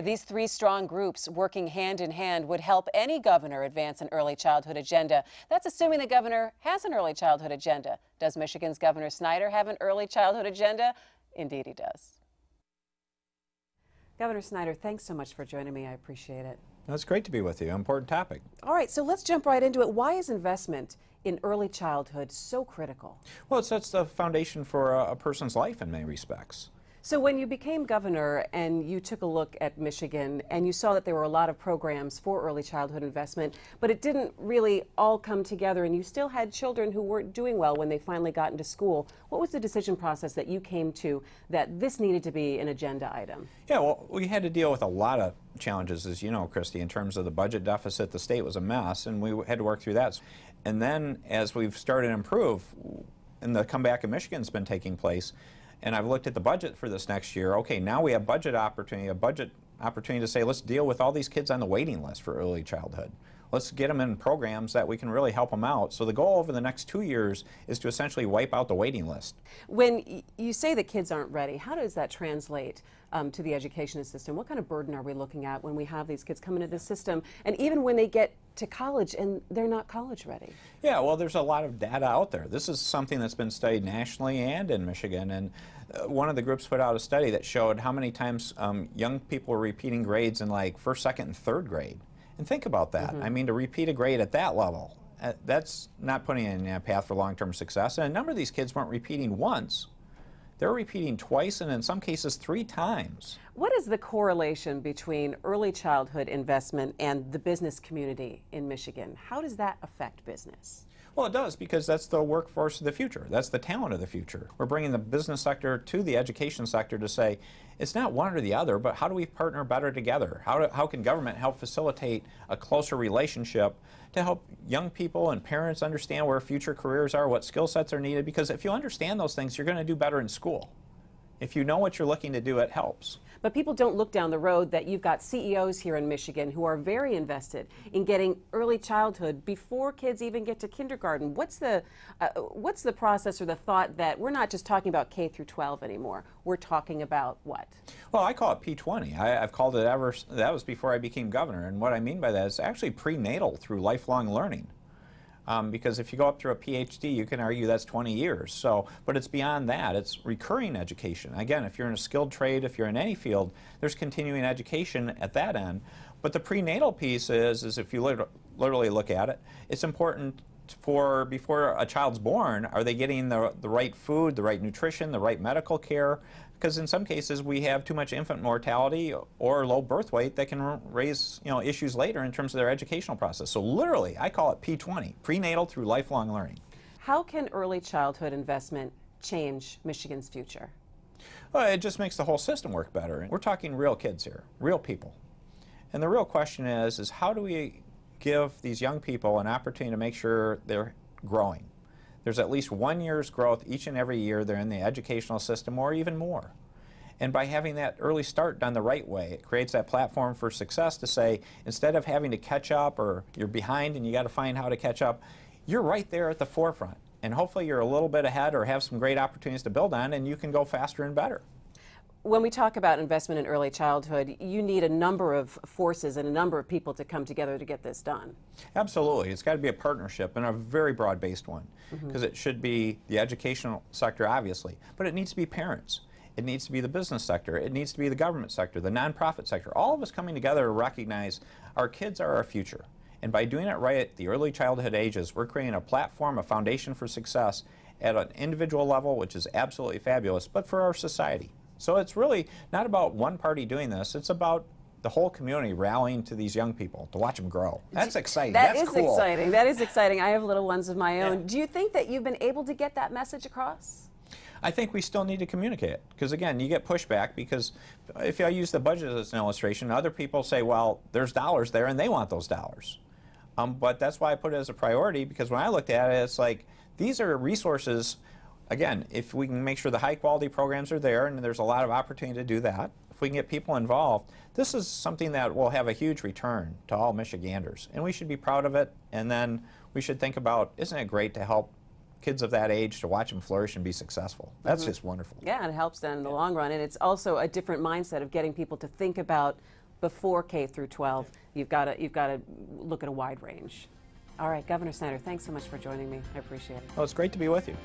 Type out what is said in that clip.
These three strong groups working hand in hand would help any governor advance an early childhood agenda. That's assuming the governor has an early childhood agenda. Does Michigan's Governor Snyder have an early childhood agenda? Indeed he does. Governor Snyder, thanks so much for joining me. I appreciate it. It's great to be with you. Important topic. All right, so let's jump right into it. Why is investment in early childhood so critical? Well, it sets the foundation for a person's life in many respects. So when you became governor and you took a look at Michigan and you saw that there were a lot of programs for early childhood investment, but it didn't really all come together and you still had children who weren't doing well when they finally got into school, what was the decision process that you came to that this needed to be an agenda item? Yeah, well, we had to deal with a lot of challenges, as you know, Christy, in terms of the budget deficit. The state was a mess and we had to work through that. And then as we've started to improve, and the comeback in Michigan's been taking place, and I've looked at the budget for this next year. Okay, now we have a budget opportunity to say, let's deal with all these kids on the waiting list for early childhood. Let's get them in programs that we can really help them out. So the goal over the next 2 years is to essentially wipe out the waiting list. When you say the kids aren't ready, how does that translate to the education system? What kind of burden are we looking at when we have these kids come into the system, and even when they get to college and they're not college ready? Yeah, well, there's a lot of data out there. This is something that's been studied nationally and in Michigan, and one of the groups put out a study that showed how many times young people were repeating grades in like first, second, and third grade. And think about that. I mean, to repeat a grade at that level, that's not putting in a path for long-term success. And a number of these kids weren't repeating once. They're repeating twice and in some cases 3 times. What is the correlation between early childhood investment and the business community in Michigan? How does that affect business? Well, it does, because that's the workforce of the future. That's the talent of the future. We're bringing the business sector to the education sector to say, it's not one or the other, but how do we partner better together? How can government help facilitate a closer relationship to help young people and parents understand where future careers are, what skill sets are needed? Because if you understand those things, you're going to do better in school. If you know what you're looking to do, it helps. But people don't look down the road that you've got CEOs here in Michigan who are very invested in getting early childhood before kids even get to kindergarten. What's the process or the thought that we're not just talking about K through 12 anymore? We're talking about what? Well, I call it P20. I've called it ever, that was before I became governor. And what I mean by that is actually prenatal through lifelong learning. Because if you go up through a PhD, you can argue that's 20 years. So, but it's beyond that. It's recurring education. Again, if you're in a skilled trade, if you're in any field, there's continuing education at that end. But the prenatal piece is if you literally look at it, it's important for before a child's born, are they getting the right food, the right nutrition, the right medical care? Because in some cases we have too much infant mortality or low birth weight that can raise issues later in terms of their educational process. So literally, I call it P20, prenatal through lifelong learning. How can early childhood investment change Michigan's future? Well, it just makes the whole system work better. We're talking real kids here, real people. And the real question is how do we give these young people an opportunity to make sure they're growing? There's at least 1 year's growth each and every year they're in the educational system, or even more. And by having that early start done the right way, it creates that platform for success to say, instead of having to catch up or you're behind and you got to find how to catch up, you're right there at the forefront. And hopefully you're a little bit ahead or have some great opportunities to build on, and you can go faster and better. When we talk about investment in early childhood, you need a number of forces and a number of people to come together to get this done. Absolutely. It's got to be a partnership, and a very broad-based one, because it should be the educational sector, obviously, but it needs to be parents. It needs to be the business sector. It needs to be the government sector, the nonprofit sector. All of us coming together to recognize our kids are our future. And by doing it right at the early childhood ages, we're creating a platform, a foundation for success at an individual level, which is absolutely fabulous, but for our society. So it's really not about one party doing this. It's about the whole community rallying to these young people to watch them grow. That's exciting. That's cool. Exciting. That is exciting. I have little ones of my own. Yeah. Do you think that you've been able to get that message across? I think we still need to communicate it. Because again, you get pushback because if I use the budget as an illustration, other people say, well, there's dollars there and they want those dollars. But that's why I put it as a priority, because when I looked at it, it's like these are resources. Again, if we can make sure the high-quality programs are there, and there's a lot of opportunity to do that, if we can get people involved, this is something that will have a huge return to all Michiganders. And we should be proud of it, and then we should think about, isn't it great to help kids of that age, to watch them flourish and be successful? That's just wonderful. Yeah, and it helps them in the long run, and it's also a different mindset of getting people to think about before K through 12. You've got to look at a wide range. All right, Governor Snyder, thanks so much for joining me. I appreciate it. Well, it's great to be with you.